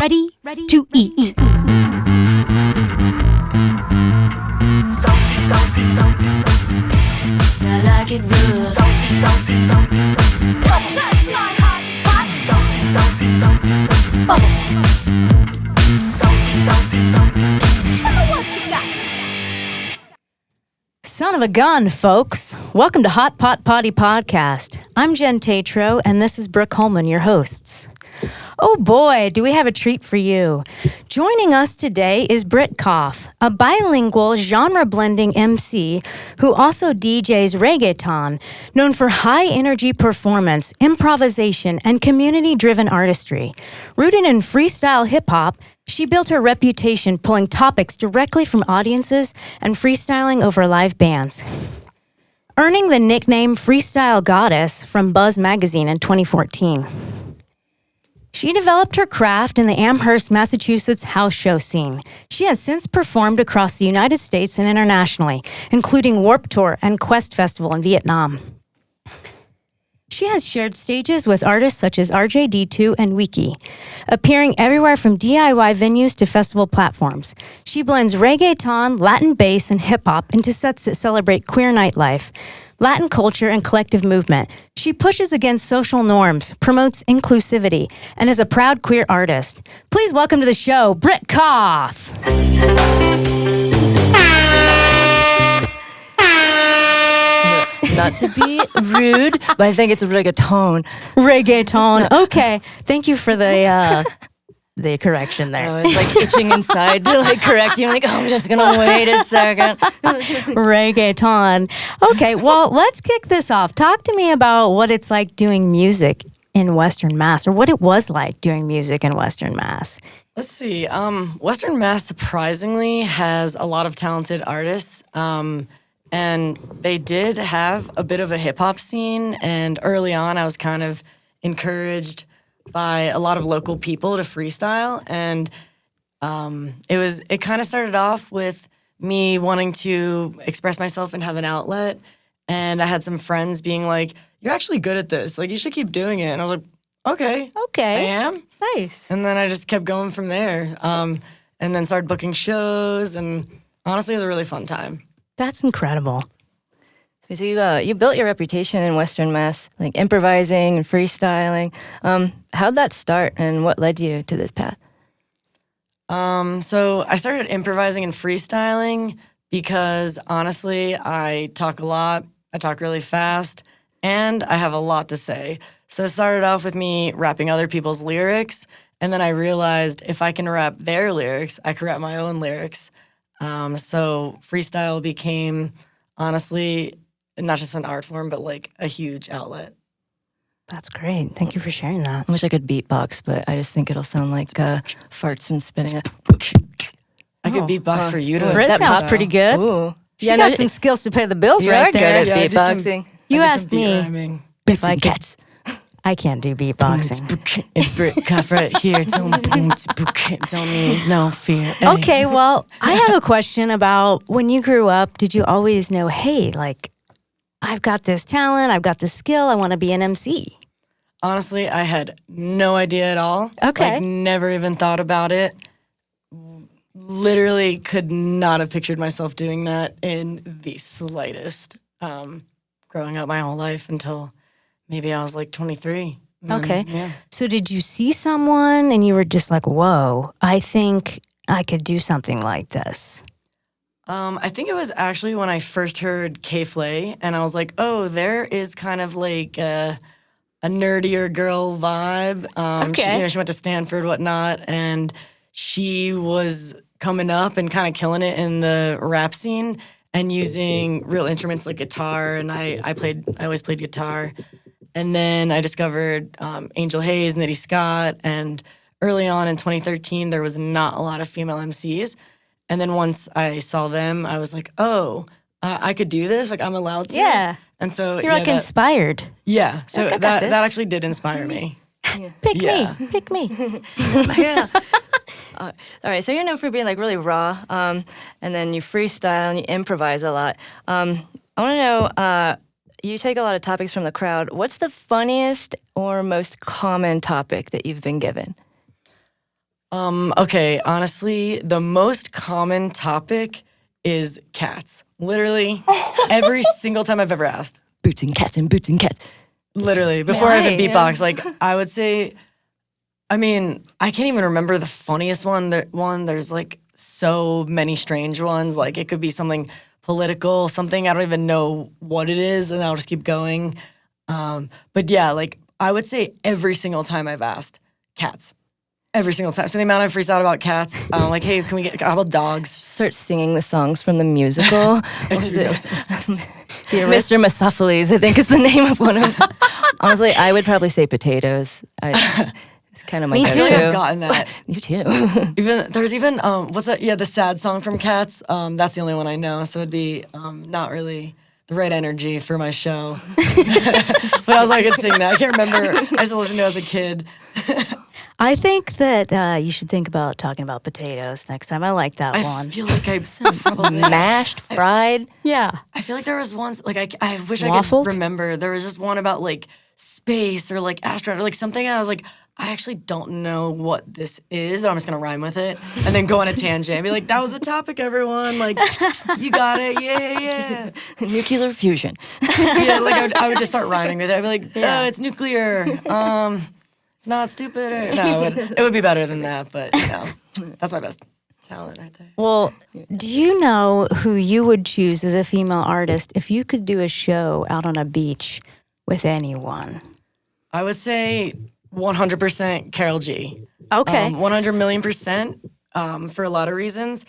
Ready to eat. I like it rough. Don't touch my hot pot. Bubbles. Show me what you got. Son of a gun, folks. Welcome to Hot Pot Poddie Podcast. I'm Jenn Tatro, and this is Brooke, Holman, your hosts. Oh boy, do we have a treat for you. Joining us today is Britt Koff, a bilingual genre-blending MC who also DJs reggaeton, known for high-energy performance, improvisation, and community-driven artistry. Rooted in freestyle hip-hop, she built her reputation pulling topics directly from audiences and freestyling over live bands. Earning the nickname Freestyle Goddess from Buzz Magazine in 2014. She developed her craft in the Amherst, Massachusetts house show scene. She has since performed across the United States and internationally, including Warped Tour and Quest Festival in Vietnam. She has shared stages with artists such as RJD2 and Wiki, appearing everywhere from DIY venues to festival platforms. She blends reggaeton, Latin bass, and hip-hop into sets that celebrate queer nightlife, Latin culture, and collective movement. She pushes against social norms, promotes inclusivity, and is a proud queer artist. Please welcome to the show, Britt Koff. Not to be rude, but I think it's reggaeton. Reggaeton. Okay. Thank you for the correction there. I was like itching inside to like correct you. I'm like, I'm just gonna wait a second. Reggaeton. Okay, well, let's kick this off. Talk to me about what it's like doing music in Western Mass, or what it was like doing music in Western Mass. Let's see. Western Mass surprisingly has a lot of talented artists. And they did have a bit of a hip-hop scene, and early on I was kind of encouraged by a lot of local people to freestyle, and it kind of started off with me wanting to express myself and have an outlet, and I had some friends being like, "You're actually good at this, like you should keep doing it," and I was like, okay, I am. Nice. And then I just kept going from there, and then started booking shows, and honestly it was a really fun time. That's incredible. So you built your reputation in Western Mass, like improvising and freestyling. How'd that start, and what led you to this path? So I started improvising and freestyling because honestly, I talk a lot, I talk really fast, and I have a lot to say. So it started off with me rapping other people's lyrics, and then I realized if I can rap their lyrics, I can rap my own lyrics. So freestyle became, honestly, not just an art form, but like a huge outlet. That's great. Thank you for sharing that. I wish I could beatbox, but I just think it'll sound like farts and spitting. I could beatbox for you to. Britt sounds pretty good. Ooh. She got some skills to pay the bills right there. Good at beatboxing. You asked me if I could. I can't do beatboxing. It's Britt Koff right here. Tell me no fear. Okay, well, I have a question about when you grew up, did you always know, hey, like, I've got this talent, I've got this skill, I want to be an MC? Honestly, I had no idea at all. Okay. Like, never even thought about it. Literally could not have pictured myself doing that in the slightest. Growing up my whole life until maybe I was like 23. Okay. Yeah. So did you see someone and you were just like, whoa, I think I could do something like this? I think it was actually when I first heard K-Flay, and I was like, oh, there is kind of like a nerdier girl vibe. Okay. She went to Stanford, whatnot, and she was coming up and kind of killing it in the rap scene and using real instruments like guitar, and I always played guitar. And then I discovered Angel Hayes, Nitty Scott, and early on in 2013, there was not a lot of female MCs. And then once I saw them, I was like, oh, I could do this? Like, I'm allowed to? Yeah. And so, You're like inspired. Yeah, so I got that this. actually did inspire me. Pick Yeah. me, pick me. Yeah. All right, so you're known for being like really raw, and then you freestyle and you improvise a lot. I want to know, you take a lot of topics from the crowd. What's the funniest or most common topic that you've been given? Okay, honestly, the most common topic is cats. Literally, every single time I've ever asked. Boots and cats and boots and cats. Literally, before I even beatbox, like I would say, I mean, I can't even remember the funniest one. There's like so many strange ones. Like it could be something political, something I don't even know what it is, and I'll just keep going. But yeah, like I would say every single time I've asked, cats. Every single time. So the amount I've freestyled about cats, I'm like, hey, how about dogs? Start singing the songs from the musical. Mr. Misopheles, I think is the name of one of them. Honestly, I would probably say potatoes. It's kind of my Me go-to. too. I feel like I've gotten that. You too. There's even what's that? Yeah, the sad song from Cats. That's the only one I know. So it'd be not really the right energy for my show. But I was like, I could sing that. I can't remember. I used to listen to it as a kid. I think that you should think about talking about potatoes next time. I like that I one. feel like I probably Mashed, fried. Yeah. I feel like there was once, like, I wish Waffled? I could remember. There was just one about, like, space or, like, astronaut or, like, something. And I was like, I actually don't know what this is, but I'm just going to rhyme with it. And then go on a tangent and be like, that was the topic, everyone. Like, you got it. Yeah. Nuclear fusion. Yeah, like, I would just start rhyming with it. I'd be like, oh, it's nuclear. It's not stupid. No, it would be better than that, but, that's my best talent right there. Well, do you know who you would choose as a female artist if you could do a show out on a beach with anyone? I would say 100% Carol G. Okay. 100 million percent for a lot of reasons.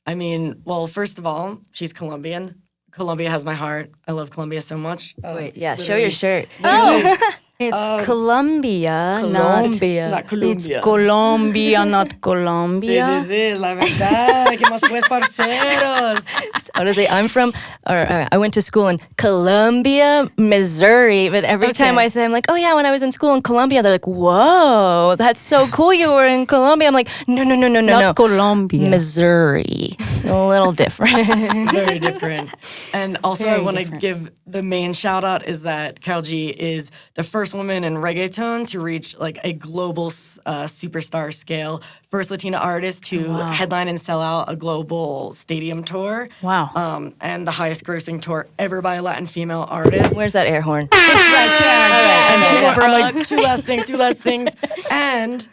I mean, well, first of all, she's Colombian. Colombia has my heart. I love Colombia so much. Wait, yeah, show your shirt. Oh, it's Colombia, Colombia. Not Colombia. It's Colombia, not Colombia. Sí, sí, sí, la verdad. ¿Qué más pues, parceros? Honestly, I went to school in Columbia, Missouri, but every time I say, I'm like, oh yeah, when I was in school in Columbia, they're like, whoa, that's so cool you were in Columbia. I'm like, no. Not Colombia. Missouri. A little different. Very different. And also, Very I want to different. give the main shout out is that Carol G is the first woman in reggaeton to reach like a global superstar scale. First Latina artist to headline and sell out a global stadium tour. Wow. And the highest grossing tour ever by a Latin female artist. Where's that air horn? It's right there. And two more, I'm Brooke. like, two last things. And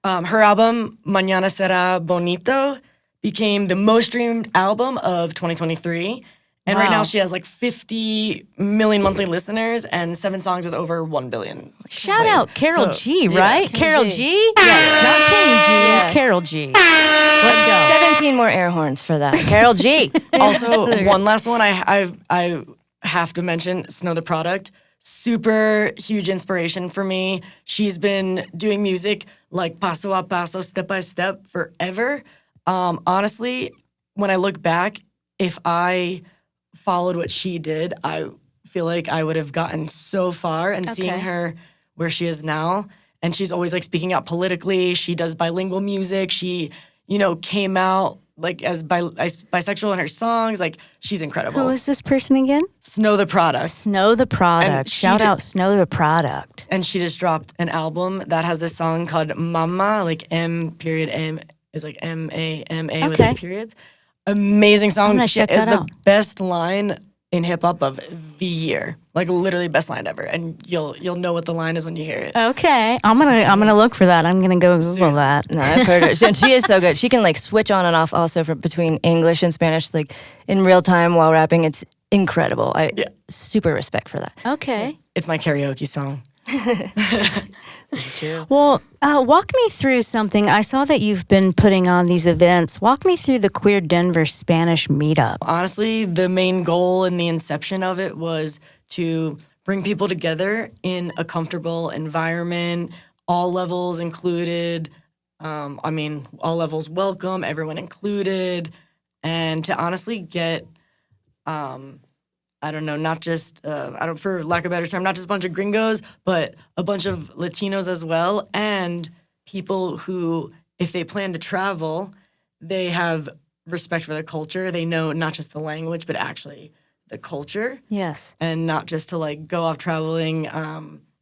her album, Mañana Será Bonito, became the most streamed album of 2023. And right Wow. now she has like 50 million monthly listeners and 7 songs with over 1 billion. Shout plays. out Carol So, G, yeah. right? Carol G? Yeah. Not Kenny G, Yeah. Carol G. Let's go. 17 more air horns for that. Carol G. Also, one last one I have to mention, Snow the Product. Super huge inspiration for me. She's been doing music like paso a paso, step by step forever. Honestly, when I look back, if I followed what she did, I feel like I would have gotten so far. And seeing Okay. her where she is now, and she's always like speaking out politically. She does bilingual music. She, came out like as bisexual in her songs. Like she's incredible. Who is this person again? Snow the Product. Snow the Product. And she Shout did- out Snow the Product. And she just dropped an album that has this song called Mama, like M is like M-A-M-A with Okay. like periods. Amazing song. I'm gonna She check is that the out. best line in hip hop of the year. Like literally best line ever. And you'll know what the line is when you hear it. Okay. I'm gonna look for that. I'm gonna go Google Seriously. that. No, I've heard her. She is so good. She can like switch on and off also between English and Spanish, like in real time while rapping. It's incredible. Yeah. Super respect for that. Okay. It's my karaoke song. It's true. Well, walk me through something. I saw that you've been putting on these events. Walk me through the Queer Denver Spanish Meetup. Honestly, the main goal and the inception of it was to bring people together in a comfortable environment, all levels included. All levels welcome, everyone included, and to honestly get, not just, for lack of a better term, not just a bunch of gringos, but a bunch of Latinos as well, and people who, if they plan to travel, they have respect for their culture. They know not just the language, but actually the culture, Yes. and not just to like go off traveling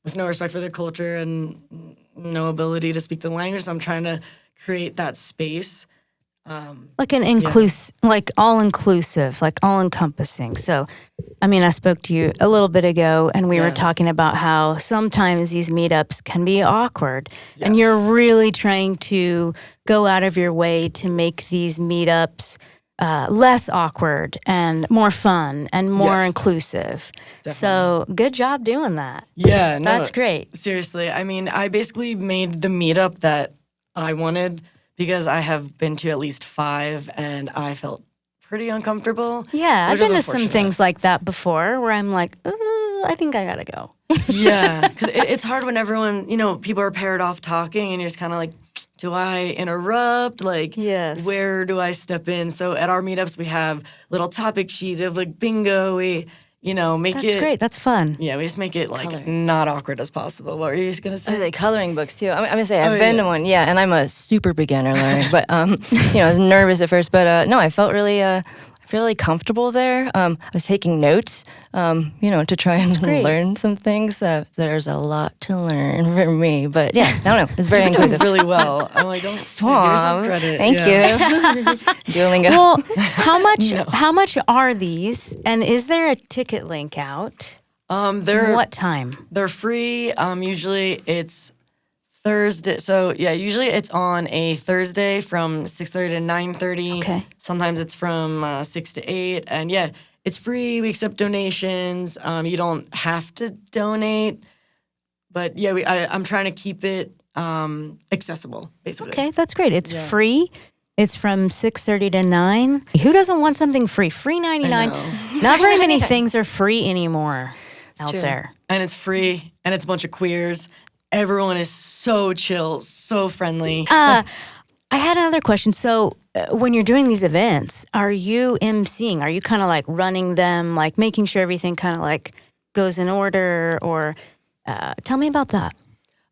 with no respect for their culture and no ability to speak the language. So I'm trying to create that space. Like an inclusive, like all inclusive, like all encompassing. So, I mean, I spoke to you a little bit ago and we were talking about how sometimes these meetups can be awkward. And you're really trying to go out of your way to make these meetups less awkward and more fun and more inclusive. Definitely. So good job doing that. Yeah, no, that's great. Seriously, I mean, I basically made the meetup that I wanted because I have been to at least 5 and I felt pretty uncomfortable. Yeah, I've been to some things like that before where I'm like, I think I gotta go. Yeah, because it's hard when everyone, people are paired off talking and you're just kind of like, do I interrupt? Like, where do I step in? So at our meetups, we have little topic sheets. We have like bingo. We, make That's great. That's fun. Yeah, we just make it like not awkward as possible. What were you just going to say? I was like coloring books too. I'm going to say I've been to one. Yeah, and I'm a super beginner learner. But, I was nervous at first. But no, I felt really comfortable there. I was taking notes, to try and learn some things. There's a lot to learn for me, but yeah, I don't know. It's very inclusive. Really well. I'm like, don't give yourself credit. Thank you. Duolingo. Well, how much are these? And is there a ticket link out? What time? They're free. Usually it's Thursday. So yeah, usually it's on a Thursday from 6:30 to 9:30. Okay. Sometimes it's from 6 to 8. And yeah, it's free. We accept donations. You don't have to donate. But yeah, I'm trying to keep it accessible, basically. Okay, that's great. It's free. It's from 6:30 to 9. Who doesn't want something free? Free 99. Not very many things are free anymore out there. And it's free. And it's a bunch of queers. Everyone is so chill, so friendly. I had another question. So when you're doing these events, are you emceeing? Are you kind of like running them, like making sure everything kind of like goes in order? Or tell me about that.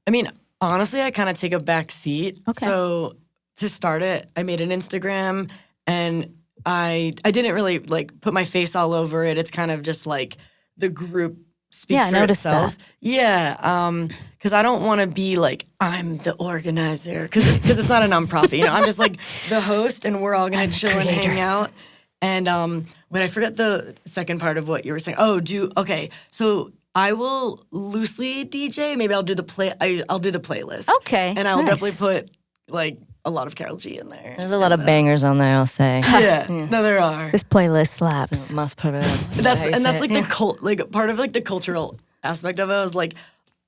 I mean, honestly, I kind of take a back seat. Okay. So to start it, I made an Instagram and I didn't really like put my face all over it. It's kind of just like the group speaks for itself. That. Yeah, because I don't want to be like, I'm the organizer, because it's not a nonprofit. I'm just like the host, and we're all going to chill and hang out. And when I forget the second part of what you were saying. Okay, so I will loosely DJ. Maybe I'll do I'll do the playlist. Okay, and I'll definitely put like a lot of Carol G in there. There's a lot of bangers on there, I'll say. Yeah, no, there are. This playlist slaps. So must put it. That's like the part of like the cultural aspect of it. I was like,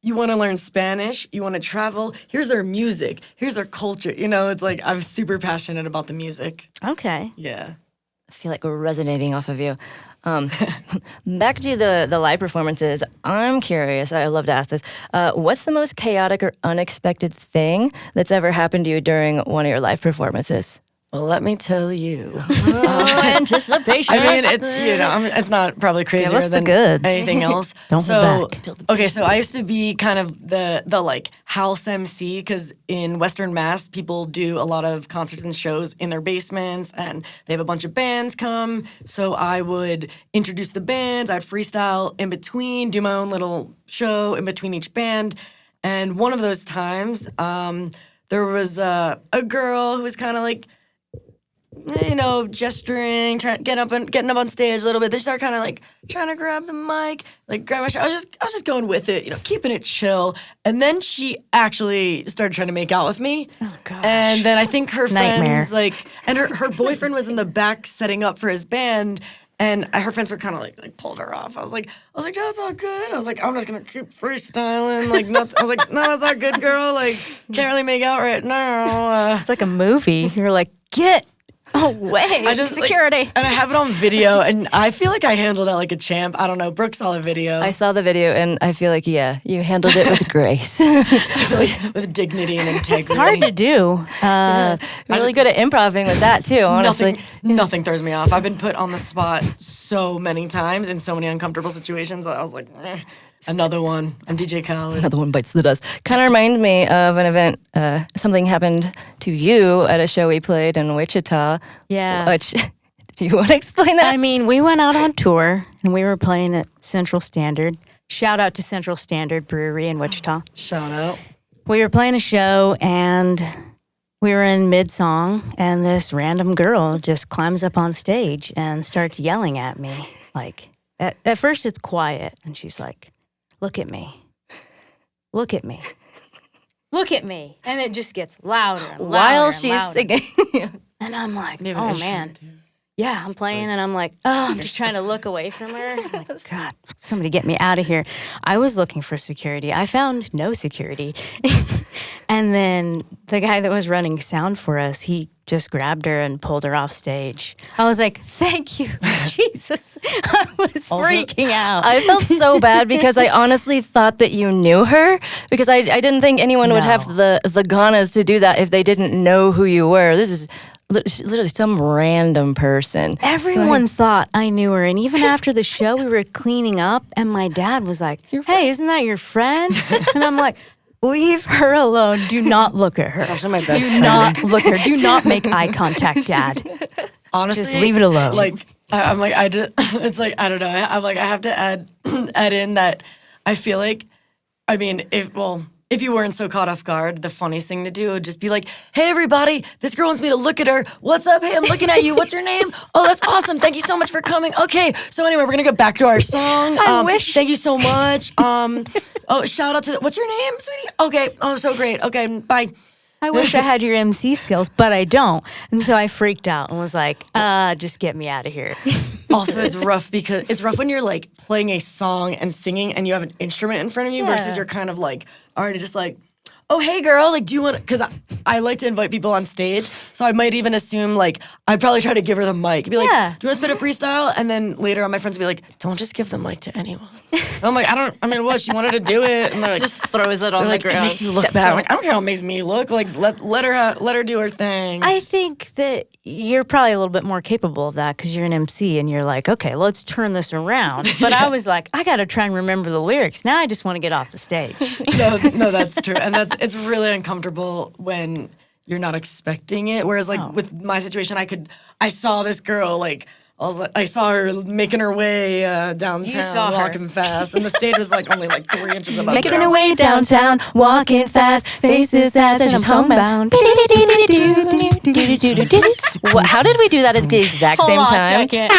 you want to learn Spanish, you want to travel. Here's their music. Here's their culture. It's like I'm super passionate about the music. Okay. Yeah. I feel like we're resonating off of you. Back to the live performances, I'm curious, I love to ask this, what's the most chaotic or unexpected thing that's ever happened to you during one of your live performances? Well, let me tell you. Anticipation. I mean, it's it's not probably crazier than anything else. Don't hold back. Okay, so I used to be kind of the like house MC because in Western Mass, people do a lot of concerts and shows in their basements, and they have a bunch of bands come. So I would introduce the bands, I'd freestyle in between, do my own little show in between each band. And one of those times, there was a girl who was kind of like, gesturing, getting up on stage a little bit. They start kind of like trying to grab the mic, like grab my shirt. I was just going with it, keeping it chill. And then she actually started trying to make out with me. Oh gosh. And then I think her friends and her boyfriend was in the back setting up for his band. And her friends were kind of like pulled her off. I was like, that's all good. I was like, I'm just gonna keep freestyling. Like, nothing. I was like, no, that's not good, girl. Like, can't really make out right now. It's like a movie. You're like, get away. Security. And I have it on video, and I feel like I handled that like a champ. I don't know. Brooke saw the video. I saw the video, and I feel like, you handled it with grace. with dignity and integrity. It's hard to do. Really good at improvising with that, too, honestly. Nothing throws me off. I've been put on the spot so many times in so many uncomfortable situations. I was like, another one. I'm DJ Khaled. Another one bites the dust. Kind of reminds me of an event. Something happened to you at a show we played in Wichita. Yeah. Which, do you want to explain that? I mean, we went out on tour and we were playing at Central Standard. Shout out to Central Standard Brewery in Wichita. Shout out. We were playing a show and we were in mid-song, and this random girl just climbs up on stage and starts yelling at me. Like, at first it's quiet, and she's like, look at me. Look at me. Look at me. And it just gets louder and louder While and she's louder. singing. And I'm like, Maybe an oh, instrument, man. too. Yeah, I'm playing, and I'm like, oh, I'm just trying to look away from her. I'm like, God, somebody get me out of here. I was looking for security. I found no security. And then the guy that was running sound for us, he just grabbed her and pulled her off stage. I was like, thank you, Jesus. I was freaking out. I felt so bad because I honestly thought that you knew her because I didn't think anyone would have the ganas to do that if they didn't know who you were. This is literally some random person. Everyone thought I knew her. And even after the show, we were cleaning up, and my dad was like, hey, isn't that your friend? And I'm like, leave her alone. Do not look at her. That's actually my best Do friend. not look at her. Do not make eye contact, Dad. Honestly, Just leave it alone. Like I'm like I just it's like I don't know. I'm like I have to add in that I feel like I mean if you weren't so caught off guard, the funniest thing to do would just be like, hey everybody, this girl wants me to look at her. What's up? Hey, I'm looking at you. What's your name? Oh, that's awesome. Thank you so much for coming. Okay, so anyway, we're gonna go back to our song. I wish. Thank you so much. Oh, shout out to what's your name, sweetie? Okay. Oh, so great. Okay, bye. I wish I had your MC skills, but I don't. And so I freaked out and was like, just get me out of here. Also, it's rough because it's rough when you're like playing a song and singing and you have an instrument in front of you versus you're kind of like already just like, oh, hey girl, like do you want to, because I like to invite people on stage. So I might even assume like, I'd probably try to give her the mic. Be like, do you want to spit a freestyle? And then later on my friends would be like, don't just give the mic to anyone. And I'm like, what? She wanted to do it. And they're like, Just throws it on the like, ground. it makes you look bad. I'm like, I don't care how it makes me look. Like, let her do her thing. I think that you're probably a little bit more capable of that because you're an MC and you're like, okay, let's turn this around. But I was like, I got to try and remember the lyrics. Now I just want to get off the stage. No, that's true. And it's really uncomfortable when you're not expecting it. Whereas like with my situation, I saw this girl like, I saw her making her way downtown, saw her. walking fast, and the stage was like only like 3 inches above Making ground. her way downtown, walking fast, faces sad, and she's homebound. How did we do that at the exact Hold same on a time? second.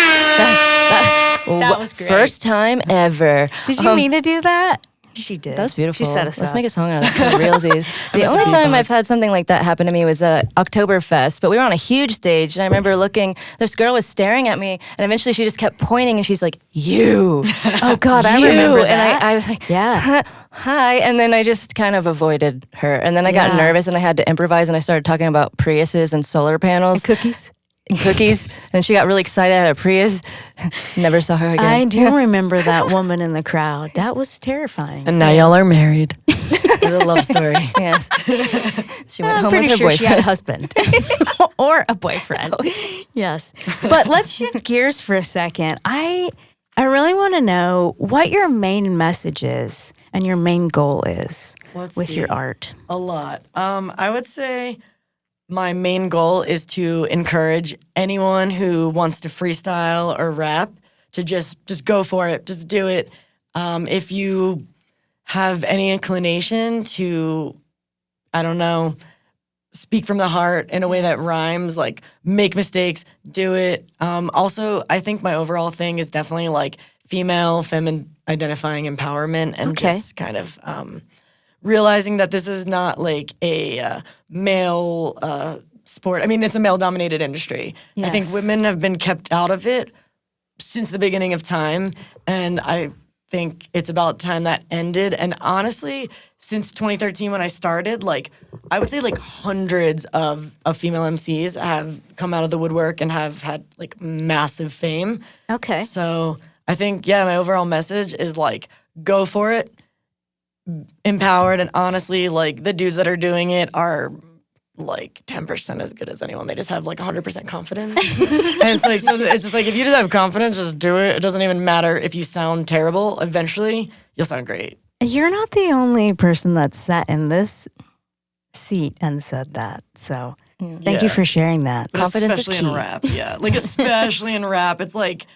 That was great. First time ever. Did you mean to do that? She did. That was beautiful. She set us Let's up. make a song out of that for realsies. The only time I've had something like that happen to me was Oktoberfest, but we were on a huge stage, and I remember looking, this girl was staring at me, and eventually she just kept pointing, and she's like, you. Oh, God, I You. remember that. And I was like, Yeah. hi. And then I just kind of avoided her. And then I got Yeah. nervous, and I had to improvise, and I started talking about Priuses and solar panels. Cookies. And cookies. And she got really excited at a Prius. Never saw her again. I do remember that woman in the crowd. That was terrifying. And now y'all are married. It's a love story. Yes. She went I'm home pretty with her sure she had a boyfriend. husband or a boyfriend. Yes. But let's shift gears for a second. I really want to know what your main message is and your main goal is with your art. A lot. I would say my main goal is to encourage anyone who wants to freestyle or rap to just go for it. Just do it. If you have any inclination to, I don't know, speak from the heart in a way that rhymes, like make mistakes, do it. Also, I think my overall thing is definitely like feminine identifying empowerment and just kind of realizing that this is not like a male sport. I mean, it's a male-dominated industry. Yes. I think women have been kept out of it since the beginning of time, and I think it's about time that ended. And honestly, since 2013 when I started, like I would say like hundreds of female MCs have come out of the woodwork and have had like massive fame. Okay. So I think, my overall message is like, go for it. Empowered, and honestly, like the dudes that are doing it are like 10% as good as anyone. They just have like 100% confidence. And it's like, so it's just like, if you just have confidence, just do it. It doesn't even matter if you sound terrible. Eventually, you'll sound great. You're not the only person that sat in this seat and said that. So thank you for sharing that. But Confidence is especially key. in rap. Yeah. Like, especially in rap, it's like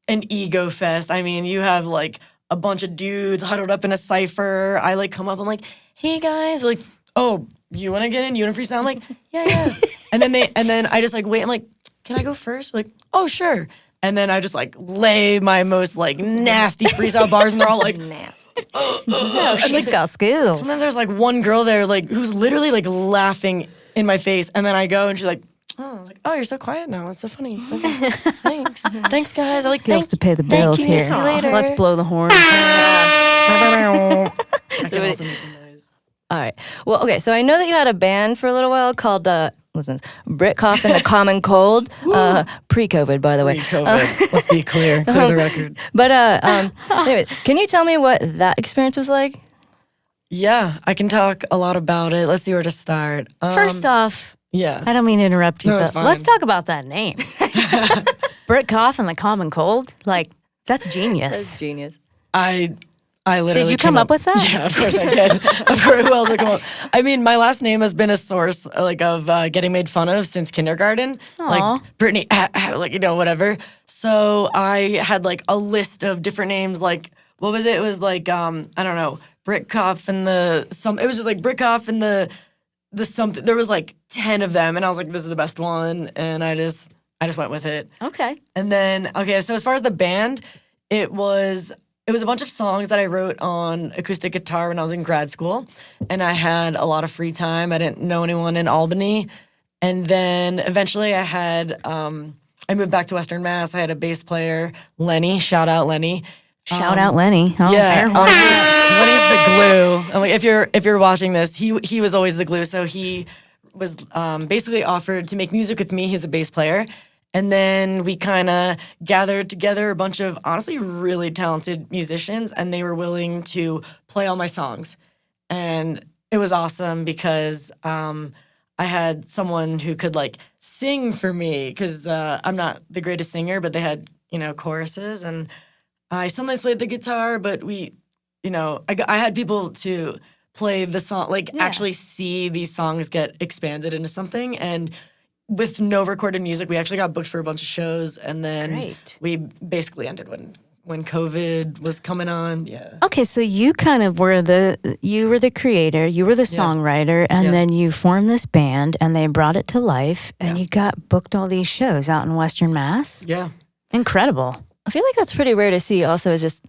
an ego fest. I mean, you have like a bunch of dudes huddled up in a cypher. I like come up, I'm like, hey guys. We're like, oh, you want to get in? You want to freestyle? I'm like, yeah. and then I just like wait. I'm like, can I go first? Like, oh sure. And then I just like lay my most like nasty freestyle bars, and they're all like Nasty. She's got skills. Sometimes there's like one girl there like who's literally like laughing in my face, and then I go and she's like, oh, you're so quiet now. It's so funny. Okay, thanks, thanks guys. I like Skills to pay the bills thank you. here. See you later. Let's blow the horn. I can also make the noise. All right. Well, okay. So I know that you had a band for a little while called, Britt Koff and the Common Cold, pre-COVID, by the way. Pre-COVID. Let's be clear the record. But anyways, can you tell me what that experience was like? Yeah, I can talk a lot about it. Let's see where to start. First off, yeah. I don't mean to interrupt you, No, it's but fine. let's talk about that name. Britt Koff and the Common Cold. Like, that's genius. That's genius. I literally Did you came come up with that? Yeah, of course I did. Of course, who else would come up? I mean, my last name has been a source like of getting made fun of since kindergarten. Aw. Like Brittany, like whatever. So I had like a list of different names. Like what was it? It was like I don't know, Britt Koff and the some. It was just like Britt Koff and the something. There was like 10 of them, and I was like, this is the best one, and I just went with it. Okay. And then, okay, so as far as the band, it was a bunch of songs that I wrote on acoustic guitar when I was in grad school. And I had a lot of free time. I didn't know anyone in Albany. And then eventually I moved back to Western Mass. I had a bass player, Lenny. Shout out, Lenny. Shout out Lenny. Oh, Yeah, air horn. honestly, Lenny's the glue. I'm like, if you're watching this, he was always the glue. So he was basically offered to make music with me. He's a bass player. And then we kind of gathered together a bunch of honestly really talented musicians, and they were willing to play all my songs. And it was awesome because I had someone who could like sing for me because I'm not the greatest singer, but they had, choruses. And I sometimes played the guitar, but I had people to play the song, like actually see these songs get expanded into something. And with no recorded music, we actually got booked for a bunch of shows, and then we basically ended when COVID was coming on. Yeah. Okay, so you kind of were the creator, you were the songwriter, and then you formed this band, and they brought it to life, and you got booked all these shows out in Western Mass. Yeah. Incredible. I feel like that's pretty rare to see. Also, is just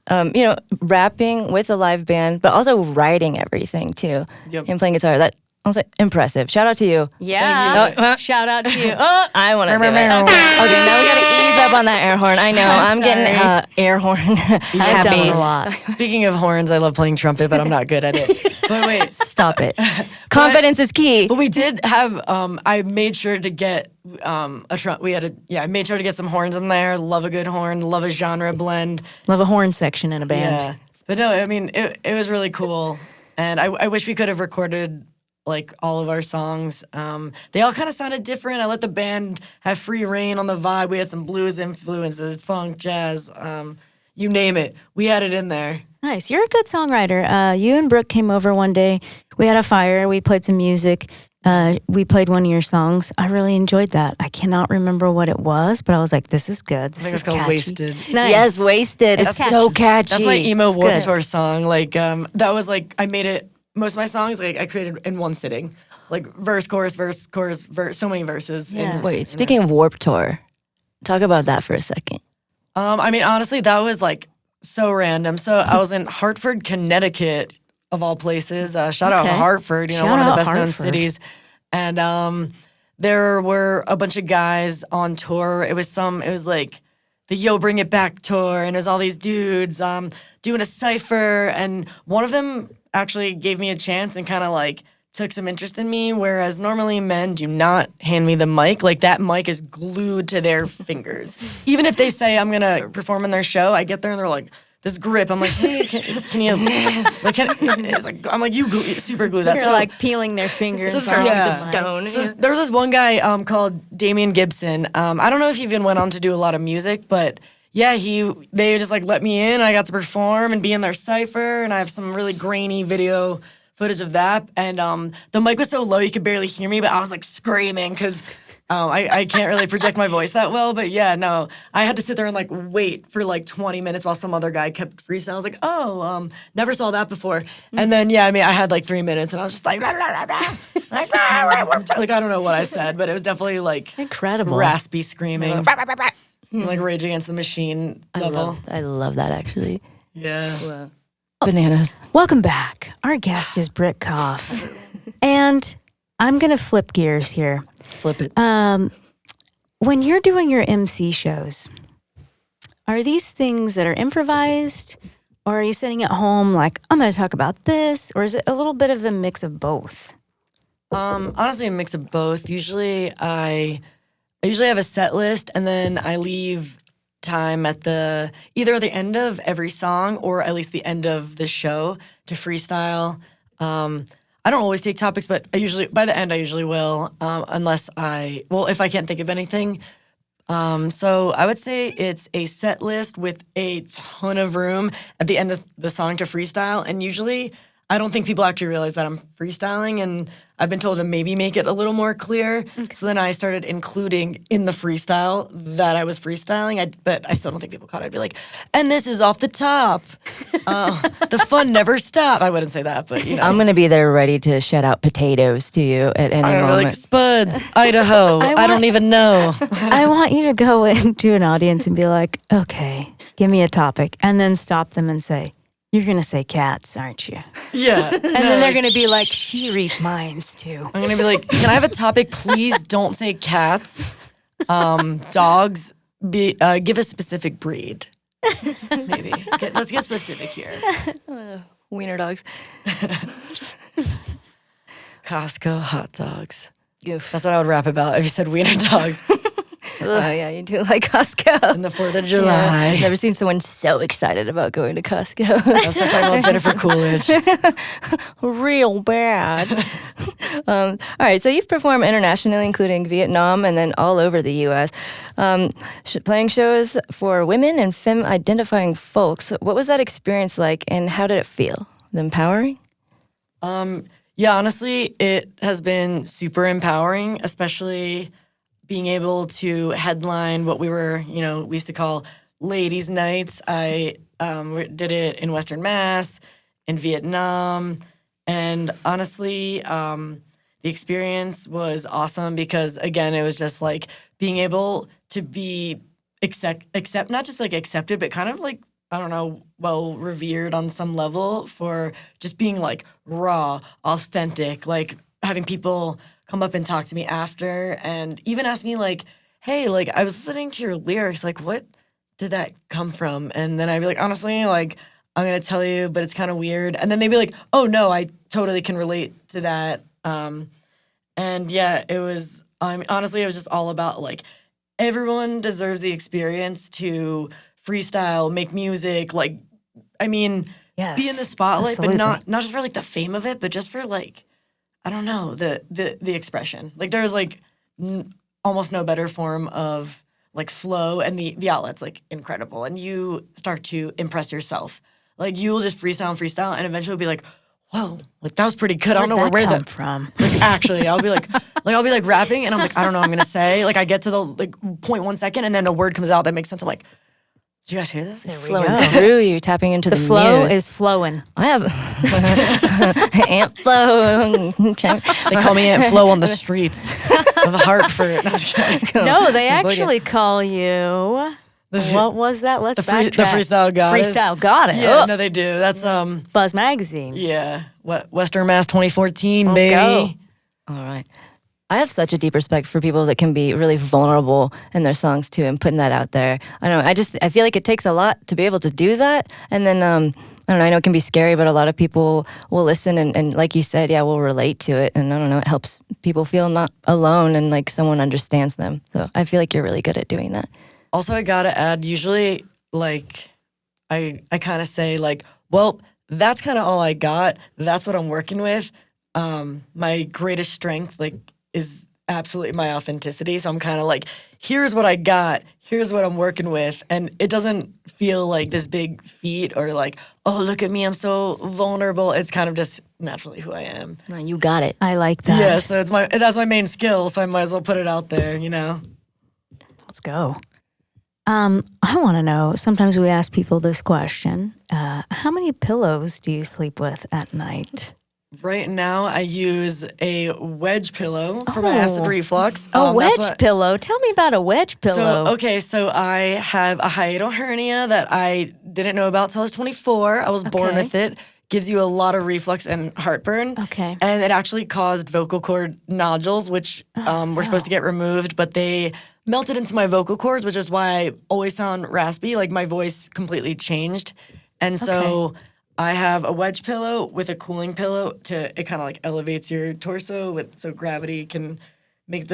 rapping with a live band, but also writing everything too. Yep. Him playing guitar. That also impressive. Shout out to you. Yeah. Oh, Shout out to you. Oh, I want to do it. Okay, now we gotta ease up on that air horn. I know. I'm getting sorry. Air horn I've done happy. it a lot. Speaking of horns, I love playing trumpet, but I'm not good at it. But wait, Stop it. Confidence is key. but we did have. I made sure to get a trump. I made sure to get some horns in there. Love a good horn. Love a genre blend. Love a horn section in a band. Yeah. But no, I mean it was really cool, and I wish we could have recorded like all of our songs. They all kind of sounded different. I let the band have free reign on the vibe. We had some blues influences, funk, jazz, you name it. We had it in there. Nice. You're a good songwriter. You and Brooke came over one day. We had a fire. We played some music. We played one of your songs. I really enjoyed that. I cannot remember what it was, but I was like, this is good. This I think is it's called catchy. Wasted. Nice. Yes, Wasted. It's so catchy. That's my emo It's Warped good. Tour song. Like that was like I made it. Most of my songs like I created in one sitting, like verse, chorus, verse, so many verses. Yes. Wait, speaking of Warped Tour, talk about that for a second. I mean, honestly, that was like so random. So I was in Hartford, Connecticut, of all places. Shout out Okay. Hartford, Shout one of the out best known Hartford. cities. And there were a bunch of guys on tour. It was like the Yo Bring It Back tour, and it was all these dudes doing a cipher, and one of them actually gave me a chance and kind of like took some interest in me, whereas normally men do not hand me the mic. Like that mic is glued to their fingers. Even if they say I'm gonna perform in their show, I get there and they're like this grip. I'm like, hey, can you? Like, it's like I'm like you super glue that. You're So- like peeling their fingers. So- off yeah. the Stone. so there was this one guy called Damian Gibson. I don't know if he even went on to do a lot of music, but yeah, they just like let me in. I got to perform and be in their cipher, and I have some really grainy video footage of that. And the mic was so low you could barely hear me, but I was like screaming because I can't really project my voice that well, but yeah, no. I had to sit there and like wait for like 20 minutes while some other guy kept freestyling. I was like, oh, never saw that before. And then, yeah, I mean, I had like 3 minutes and I was just like, like I don't know what I said, but it was definitely like Incredible. raspy screaming, like Rage Against the Machine level. I love that actually. Yeah. Bananas. Welcome back. Our guest is Britt Koff. And I'm going to flip gears here. Flip it. When you're doing your MC shows, are these things that are improvised, or are you sitting at home like, I'm going to talk about this, or is it a little bit of a mix of both? Honestly, a mix of both. Usually I have a set list, and then I leave time at either the end of every song or at least the end of the show to freestyle. I don't always take topics, but by the end I usually will, unless if I can't think of anything. So I would say it's a set list with a ton of room at the end of the song to freestyle. And usually I don't think people actually realize that I'm freestyling, and I've been told to maybe make it a little more clear. Okay. So then I started including in the freestyle that I was freestyling, but I still don't think people caught it. I'd be like, and this is off the top. The fun never stops. I wouldn't say that, but you know. I'm going to be there ready to shout out potatoes to you at any moment. Like, Spuds, Idaho, I don't even know. I want you to go into an audience and be like, okay, give me a topic, and then stop them and say, you're going to say cats, aren't you? Yeah. And then they're going to be like, she reads minds too. I'm going to be like, can I have a topic? Please don't say cats. Dogs, give a specific breed. Maybe. Let's get specific here. Wiener dogs. Costco hot dogs. Oof. That's what I would rap about if you said wiener dogs. Oh, yeah, you do like Costco. And the 4th of July. Never seen someone so excited about going to Costco. I'll start talking about Jennifer Coolidge. Real bad. All right, so you've performed internationally, including Vietnam and then all over the U.S., playing shows for women and femme-identifying folks. What was that experience like, and how did it feel? Was it empowering? Yeah, honestly, it has been super empowering, especially being able to headline what we used to call ladies' nights. I did it in Western Mass, in Vietnam, and honestly, the experience was awesome because, again, it was just like being able to be accept not just like accepted, but kind of like, I don't know, well revered on some level for just being like raw, authentic, like having people come up and talk to me after and even ask me like, hey, like I was listening to your lyrics, like what did that come from? And then I'd be like, honestly, like I'm going to tell you, but it's kind of weird. And then they'd be like, oh no, I totally can relate to that. And yeah, it was, honestly, it was just all about like everyone deserves the experience to freestyle, make music, like, I mean, yes, be in the spotlight, absolutely. but not just for like the fame of it, but just for like, I don't know, the expression. Like there's like almost no better form of like flow, and the outlet's like incredible. And you start to impress yourself. Like you'll just freestyle and eventually be like, whoa, like that was pretty good. I don't know where that from. Like actually, I'll be like rapping and I'm like, I don't know what I'm gonna say. Like I get to the like 0.1 second and then a word comes out that makes sense. I'm like, do you guys hear this? Flowing through you, tapping into the flow muse. is flowing. I have Aunt Flo. They call me Aunt Flo on the streets of Hartford. No, I was kidding. No, they actually call you. What was that? Let's backtrack. The freestyle goddess. Freestyle goddess. Yeah, no, they do. That's Buzz Magazine. Yeah, Western Mass 2014, Let's baby. go. All right. I have such a deep respect for people that can be really vulnerable in their songs too, and putting that out there. I don't know. I feel like it takes a lot to be able to do that. And then I don't know. I know it can be scary, but a lot of people will listen and like you said, yeah, will relate to it. And I don't know. It helps people feel not alone and like someone understands them. So I feel like you're really good at doing that. Also, I gotta add. Usually, like I kind of say like, well, that's kind of all I got. That's what I'm working with. My greatest strength, like, is absolutely my authenticity. So I'm kind of like, here's what I got. Here's what I'm working with. And it doesn't feel like this big feat or like, oh, look at me, I'm so vulnerable. It's kind of just naturally who I am. No, you got it. I like that. Yeah, so that's my main skill. So I might as well put it out there, you know? Let's go. I want to know, sometimes we ask people this question. How many pillows do you sleep with at night? Right now, I use a wedge pillow for my acid reflux. A wedge pillow? Tell me about a wedge pillow. So I have a hiatal hernia that I didn't know about till I was 24. I was born with it. Gives you a lot of reflux and heartburn. Okay. And it actually caused vocal cord nodules, which were supposed to get removed, but they melted into my vocal cords, which is why I always sound raspy. Like my voice completely changed. And so I have a wedge pillow with a cooling pillow it kind of like elevates your torso so gravity can make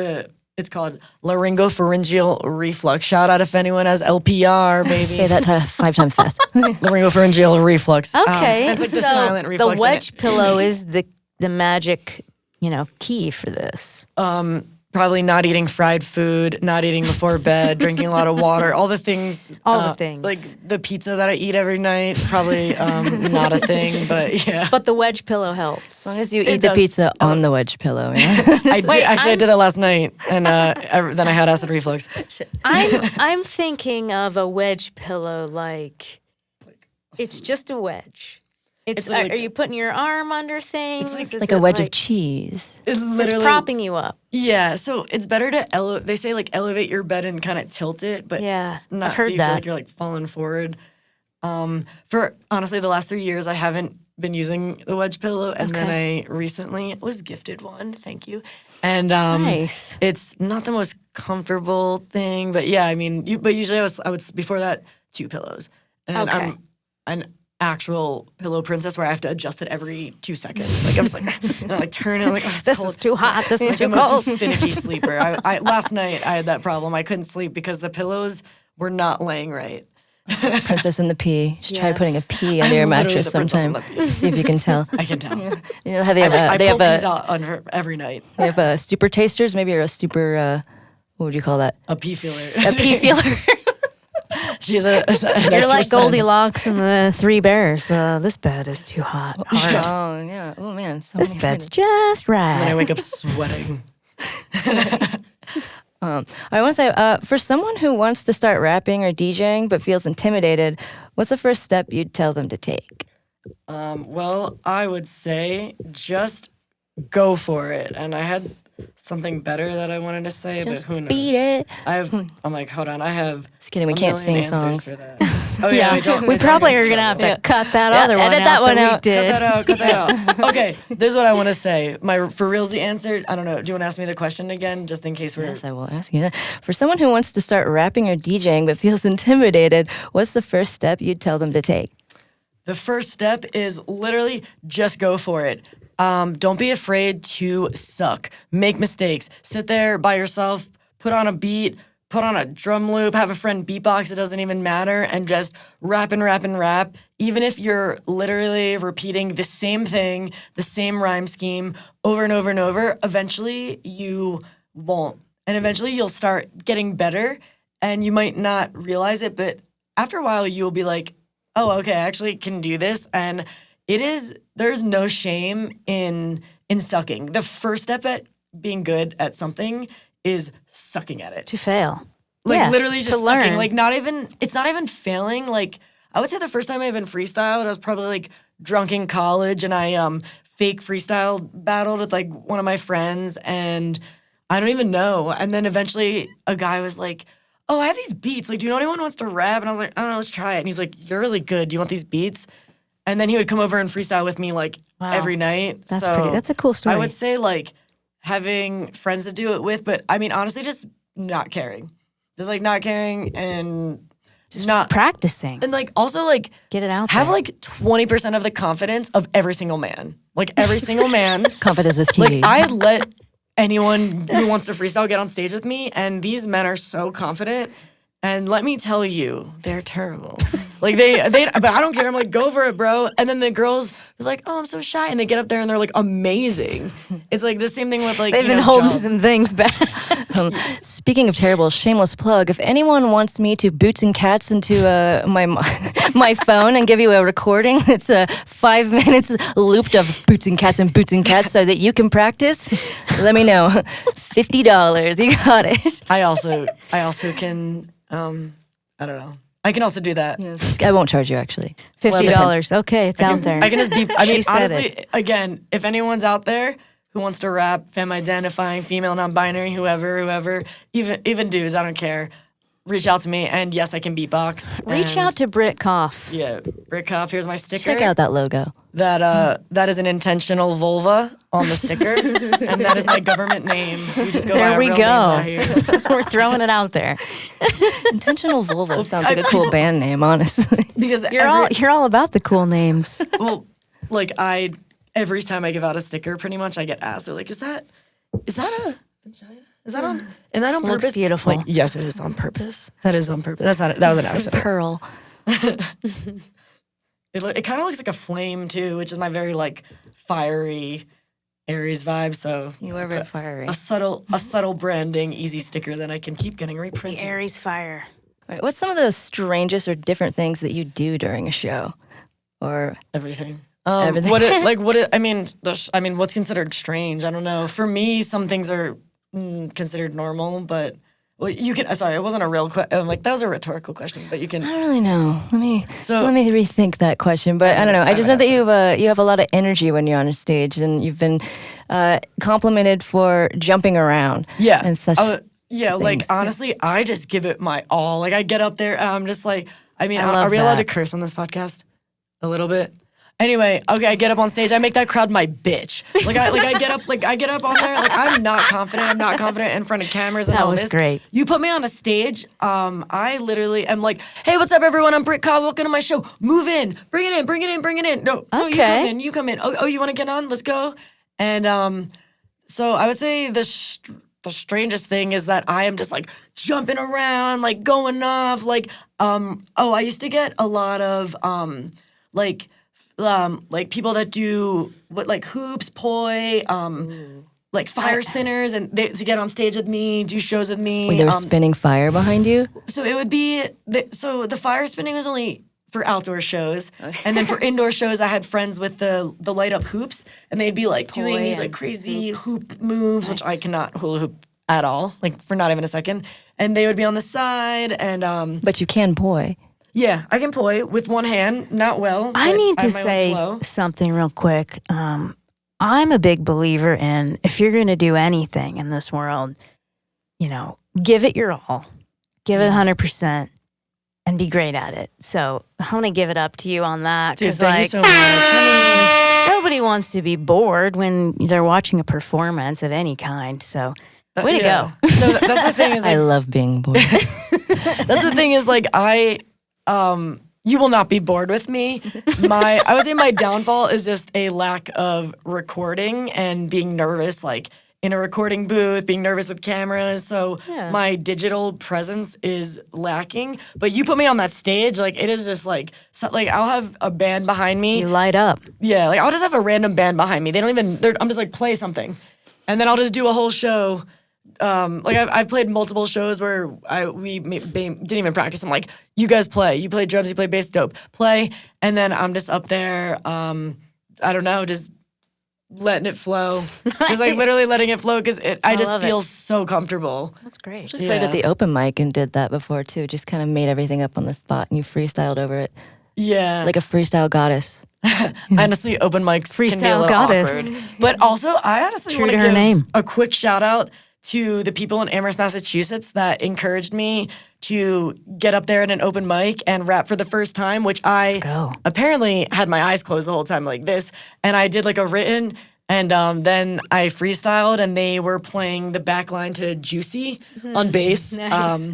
it's called laryngopharyngeal reflux. Shout out if anyone has LPR, baby. Say that 5 times fast. Laryngopharyngeal reflux. Okay. It's like the silent reflux. The wedge pillow is the magic, key for this. Probably not eating fried food, not eating before bed, drinking a lot of water, all the things. All the things. Like the pizza that I eat every night, probably not a thing, but yeah. But the wedge pillow helps. As long as you eat the pizza on the wedge pillow. Yeah? I did that last night, and then I had acid reflux. I'm thinking of a wedge pillow like it's just a wedge. Are you putting your arm under things? It's like a wedge of cheese. It's propping you up. Yeah, so it's better to they say like elevate your bed and kind of tilt it, but it's not I've heard so you that. feel like you're like falling forward. For honestly the last 3 years I haven't been using the wedge pillow, and then I recently was gifted one. Thank you. And nice. It's not the most comfortable thing, but yeah, I mean, but usually I would before that 2 pillows, and I'm an actual pillow princess where I have to adjust it every 2 seconds. Like I'm just like, and I like turn it like, oh, it's This cold. is too hot. This is too I'm the cold. most finicky sleeper. I last night I had that problem. I couldn't sleep because the pillows were not laying right. Princess and the pea. You should try Yes. putting a pea under your I'm literally mattress the princess and sometime. the pea. See if you can tell. I can tell. You know how they have I they pull have these out under every night. they have super tasters, maybe, or a super what would you call that? A pea feeler. A pea feeler. She has an You're extra like sense. Goldilocks and the 3 Bears. This bed is too hot. Hard. Oh yeah. Oh man. So This many bed's flavors. just When I right. wake up sweating. I want to say, for someone who wants to start rapping or DJing but feels intimidated, what's the first step you'd tell them to take? Well, I would say just go for it. And I had something better that I wanted to say, Just but who knows? beat it. I'm like, hold on, I have Just kidding. We a can't million sing answers songs. for that. Oh yeah, We probably are going to have to cut that Yeah, other one edit out that one we out. did. Cut that out. Okay, this is what I want to say. My for realsy answer, I don't know. Do you want to ask me the question again, just in case we're... Yes, I will ask you that. For someone who wants to start rapping or DJing but feels intimidated, what's the first step you'd tell them to take? The first step is literally just go for it. Don't be afraid to suck. Make mistakes. Sit there by yourself, put on a beat, put on a drum loop, have a friend beatbox, it doesn't even matter, and just rap and rap and rap. Even if you're literally repeating the same thing, the same rhyme scheme over and over and over, eventually you won't. And eventually you'll start getting better, and you might not realize it, but after a while you'll be like, oh, okay, I actually can do this. And there's no shame in sucking. The first step at being good at something is sucking at it. To fail. Like Yeah, literally just to sucking. learn. Like it's not even failing. Like I would say the first time I even freestyled, I was probably like drunk in college, and I fake freestyle battled with like one of my friends, and I don't even know. And then eventually a guy was like, oh, I have these beats. Like, do you know anyone who wants to rap? And I was like, I don't know, let's try it. And he's like, you're really good. Do you want these beats? And then he would come over and freestyle with me like every night. That's a cool story. I would say like having friends to do it with, but I mean, honestly, just not caring. Just like not caring and just not practicing. And like also like Get it out have there. like 20% of the confidence of every single man. Like every single man. Confidence is key. Like I let anyone who wants to freestyle get on stage with me, and these men are so confident, And let me tell you, they're terrible. Like they, but I don't care. I'm like, go for it, bro. And then the girls are like, oh, I'm so shy. And they get up there and they're like amazing. It's like the same thing with like, They've been holding some things back. Speaking of terrible, shameless plug. If anyone wants me to boots and cats into my phone and give you a recording, it's 5 minutes looped of boots and cats so that you can practice. Let me know. $50. You got it. I also can. I don't know. I can also do that. Yeah, I won't charge you actually. $50. Okay, it's out there. I can just be. I mean, She said honestly, again, if anyone's out there who wants to rap, femme-identifying, female, non-binary, whoever, even dudes, I don't care. Reach out to me, and yes, I can beatbox. Reach out to Britt Koff. Yeah, Britt Koff. Here's my sticker. Check out that logo. That is an intentional vulva on the sticker, and that is my government name. We just go by There our we real go. names out here. We're throwing it out there. Intentional Vulva sounds like a cool band name, honestly. Because You're all about the cool names. well, like every time I give out a sticker, pretty much I get asked. They're like, "Is that a vagina? Is that on? And that on Looks purpose?" beautiful. Like, yes, it is on purpose. That is on purpose. That's not. That was an accident. Pearl. It kind of looks like a flame too, which is my very like fiery Aries vibe. So You are very fiery. a subtle branding, easy sticker that I can keep getting reprinted. The Aries fire. All right, what's some of the strangest or different things that you do during a show? Or Everything. Everything. I mean, what's considered strange? I don't know. For me, some things are considered normal, but well, you can. Sorry, it wasn't a real question. Like that was a rhetorical question, but you can. I don't really know. Let me So- rethink that question. But I don't know. I just know that you have a lot of energy when you're on a stage, and you've been complimented for jumping around. Yeah. and such. Yeah, like things. honestly, I just give it my all. Like I get up there and I'm just like, I mean, I love are we allowed to that. curse on this podcast? A little bit. Anyway, okay, I get up on stage. I make that crowd my bitch. I get up on there. Like I'm not confident. I'm not confident in front of cameras and That all was this. great. You put me on a stage. I literally am like, hey, what's up, everyone? I'm Britt Koff. Welcome to my show. Move in. Bring it in. Bring it in. Bring it in. No, you come Okay. in. You come in. Oh, you want to get on? Let's go. And so I would say the strangest thing is that I am just like jumping around, like going off, like I used to get a lot of like people that do like hoops, poi, like fire spinners, and to get on stage with me, do shows with me. Wait, they were spinning fire behind you? So it would be the fire spinning was only for outdoor shows, and then for indoor shows, I had friends with the light up hoops, and they'd be like doing these like crazy hoop moves, which I cannot hula hoop at all, like for not even a second. And they would be on the side, and But you can poi. yeah, I can poi with one hand, not well. I but need to have my own say flow. something real quick. I'm a big believer in if you're going to do anything in this world, give it your all, give it 100%, and be great at it. So I want to give it up to you on that. Dude, 'cause, thank you like, so much. nobody wants to be bored when they're watching a performance of any kind. So way to Yeah. go. No, that's the thing is I like, love being bored. that's the thing is like you will not be bored with me. I would say my downfall is just a lack of recording and being nervous, like in a recording booth, being nervous with cameras. So Yeah. my digital presence is lacking. But you put me on that stage, like it is just like I'll have a band behind me. You light up. Yeah, like I'll just have a random band behind me. They don't even. I'm just like play something, and then I'll just do a whole show. I've played multiple shows where we didn't even practice. I'm like, you guys play. You play drums. You play bass. Dope. Play, and then I'm just up there. I don't know, just letting it flow. Just like literally letting it flow because I just love feel it. so comfortable. That's great. I played at the open mic and did that before too. Just kind of made everything up on the spot and you freestyled over it. Yeah, Like a freestyle goddess. honestly, open mics can be a Freestyle little goddess. awkward. But also, I honestly True want to to her give name. a quick shout out to the people in Amherst, Massachusetts that encouraged me to get up there in an open mic and rap for the first time, which I go. apparently had my eyes closed the whole time like this. And I did like a written and then I freestyled and they were playing the back line to Juicy on bass. Nice.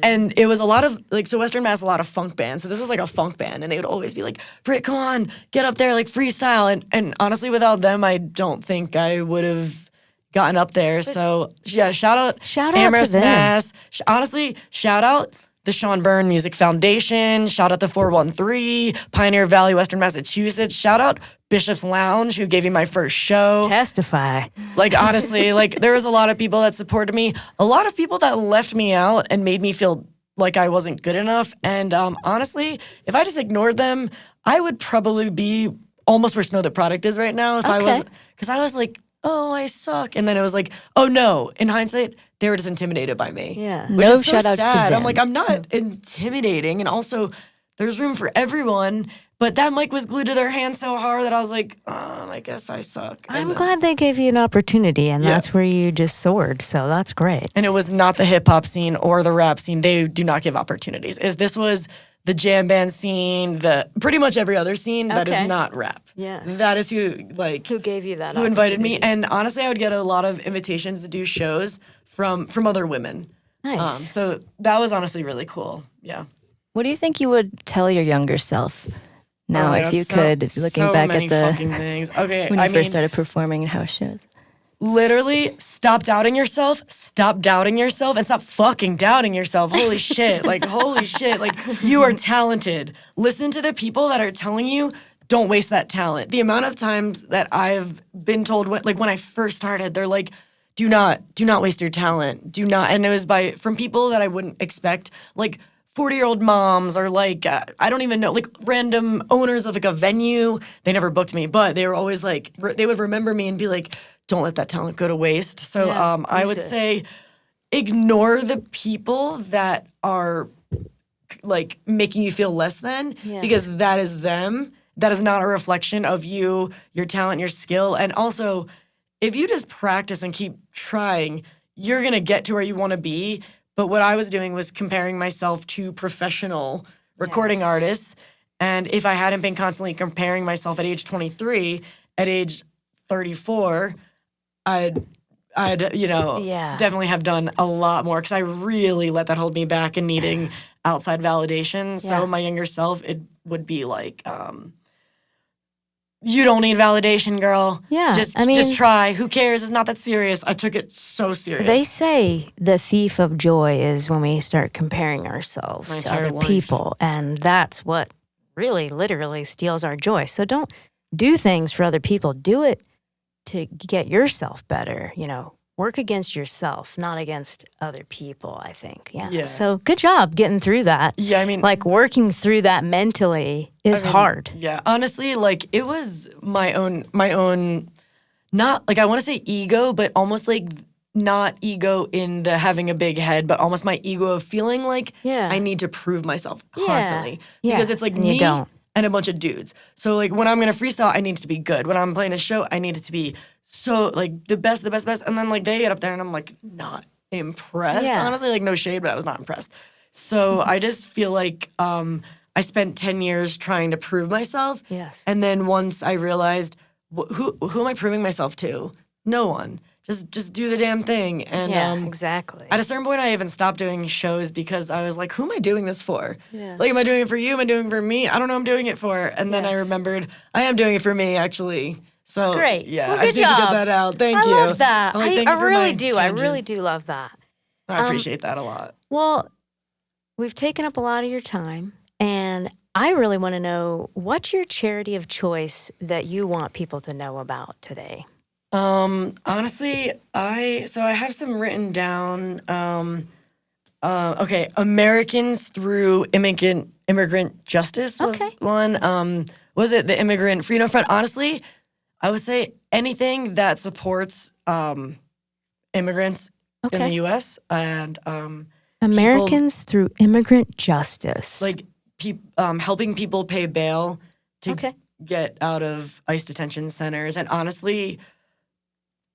And it was a lot of like, so Western Mass, a lot of funk bands. So this was like a funk band and they would always be like, Britt, come on, get up there, like freestyle. And honestly, without them, I don't think I would have gotten up there. So yeah, shout out Shout out to Amherst, them. Mass. Honestly, shout out the Sean Byrne Music Foundation. Shout out the 413, Pioneer Valley, Western Massachusetts. Shout out Bishop's Lounge, who gave me my first show. Testify. Like, honestly, like, there was a lot of people that supported me. A lot of people that left me out and made me feel like I wasn't good enough. And honestly, if I just ignored them, I would probably be almost where Snow the Product is right now. If I was, because I was like, oh, I suck. And then it was like, oh no, in hindsight, they were just intimidated by me. Yeah. Which No is so shout-outs to sad. I'm them. like, I'm not intimidating. And also, there's room for everyone. But that mic was glued to their hand so hard that I was like, I guess I suck. And I'm then- glad they gave you an opportunity, and Yeah. that's where you just soared. So that's great. And it was not the hip hop scene or the rap scene. They do not give opportunities. This was the jam band scene, the pretty much every other scene that Okay. is not rap. Yes. That is who gave you that? who invited me. And honestly, I would get a lot of invitations to do shows from other women. Nice. So that was honestly really cool. Yeah. What do you think you would tell your younger self now Oh my if God, you could, looking so back many at the fucking things. Okay, when you I first mean, started performing in house shows? literally, stop doubting yourself, and stop fucking doubting yourself. Holy shit. Like, holy shit. Like, you are talented. Listen to the people that are telling you, don't waste that talent. The amount of times that I've been told, when I first started, they're like, do not waste your talent. Do not. And it was from people that I wouldn't expect, like 40-year-old moms or like, I don't even know, like random owners of like a venue. They never booked me, but they were always like, they would remember me and be like, don't let that talent go to waste. So Yeah, I use would it. say ignore the people that are like making you feel less than Yes. because that is them. That is not a reflection of you, your talent, your skill. And also, if you just practice and keep trying, you're going to get to where you want to be. But what I was doing was comparing myself to professional recording Yes. artists. And if I hadn't been constantly comparing myself at age 23, at age 34, I'd Yeah. definitely have done a lot more because I really let that hold me back and needing outside validation. So Yeah. my younger self, it would be like, you don't need validation, girl. Yeah, Just I mean- just try. Who cares? It's not that serious. I took it so serious. They say the thief of joy is when we start comparing ourselves My to entire other life. people. And that's what really literally steals our joy. So don't do things for other people. Do it to get yourself better. Work against yourself, not against other people, I think. Yeah. Yeah. So good job getting through that. Yeah, I mean, Like working through that mentally is hard. Yeah, honestly, like it was my own, not like I want to say ego, but almost like not ego in the having a big head, but almost my ego of feeling like Yeah. I need to prove myself Yeah. constantly Yeah. because it's like And you me don't. and a bunch of dudes. So like when I'm gonna freestyle, I need it to be good. When I'm playing a show, I need it to be so like the best. And then like they get up there and I'm like not impressed. Yeah. Honestly, like no shade, but I was not impressed. So I just feel like I spent 10 years trying to prove myself. Yes. And then once I realized, who am I proving myself to? No one. Just do the damn thing. And Yeah, exactly. at a certain point, I even stopped doing shows because I was like, who am I doing this for? Yes. Like, am I doing it for you? Am I doing it for me? I don't know who I'm doing it for. And then I Yes. remembered I am doing it for me, actually. So, Great. yeah, Well, I just good need to job. get that out. Thank I you. love that. I'm like, thank I you for really my do. I tangent. really do love that. I appreciate that a lot. Well, we've taken up a lot of your time, and I really want to know what's your charity of choice that you want people to know about today? Honestly, I have some written down. Okay, Americans Through Immigrant Justice was Okay. one. Was it the Immigrant Freedom Front? Honestly, I would say anything that supports immigrants in Okay. the U.S. and Americans Through Immigrant Justice. like helping people pay bail to Okay. get out of ICE detention centers. And honestly,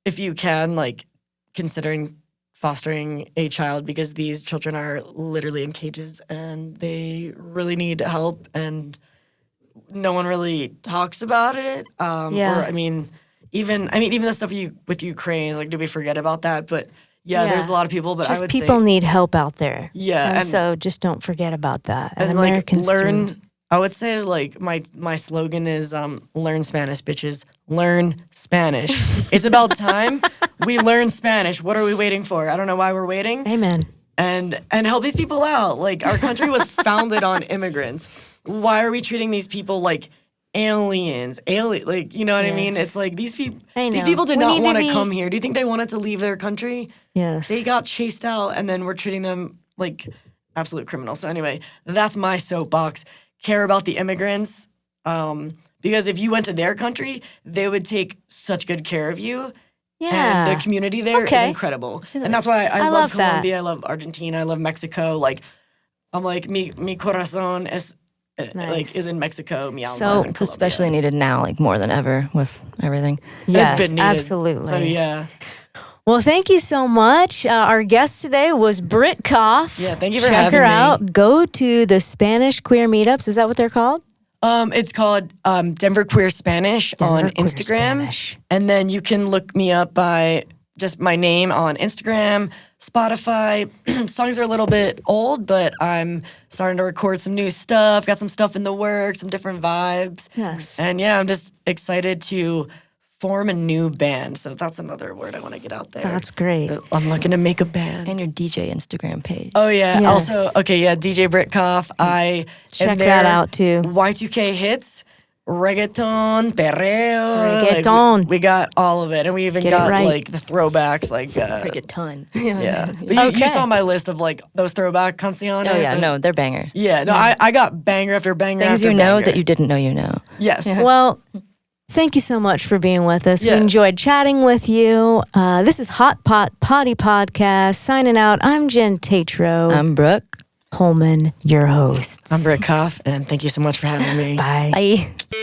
if you can, like, considering fostering a child because these children are literally in cages and they really need help and no one really talks about it. Yeah. Or even the stuff with Ukraine is like, do we forget about that? But yeah, Yeah. there's a lot of people, but just I would people say, need help out there. Yeah, And so just don't forget about that. and Americans like Through- learn. I would say like my slogan is learn Spanish, bitches. Learn Spanish. It's about time we learn Spanish. What are we waiting for? I don't know why we're waiting. Amen. and help these people out. Like, our country was founded on immigrants. Why are we treating these people like aliens? Like, you know what I mean? It's like these people did not want to come here. Do you think they wanted to leave their country? Yes. They got chased out, and then we're treating them like absolute criminals. So anyway, that's my soapbox. Care about the immigrants, because if you went to their country, they would take such good care of you. Yeah. And the community there is incredible. And that's why I love Colombia. I love Argentina. I love Mexico. Like, I'm like, mi corazón is is in Mexico. Mi alma is in Colombia. It's especially needed now, like more than ever with everything. Yes, it's been needed. absolutely. So yeah. Well, thank you so much. Our guest today was Britt Koff. Yeah, thank you for Check having her me. out. Go to the Spanish Queer Meetups. Is that what they're called? It's called Denver Queer Spanish on Denver Queer Instagram. Spanish. And then you can look me up by just my name on Instagram, Spotify. Songs are a little bit old, but I'm starting to record some new stuff. Got some stuff in the works, some different vibes. Yes. And yeah, I'm just excited to form a new band. So that's another word I want to get out there. That's great. I'm looking to make a band. And your DJ Instagram page. Oh yeah. Yes. Also, DJ Britt Koff. I Check am that there. out too. Y2K hits, reggaeton, perreo. Reggaeton. Like, we got all of it, and we even Get it got right. like the throwbacks, like Like a ton. yeah. But you saw my list of like those throwback canciones. Oh yeah, those- no, they're bangers. Yeah, no, I got banger after banger Things after you know banger. that you didn't know you know. Yes. Well, thank you so much for being with us. Yeah. We enjoyed chatting with you. This is Hot Pot Poddie Podcast. Signing out, I'm Jenn Tatro. I'm Brooke. Holman, your host. I'm Britt Koff, and thank you so much for having me. Bye. Bye.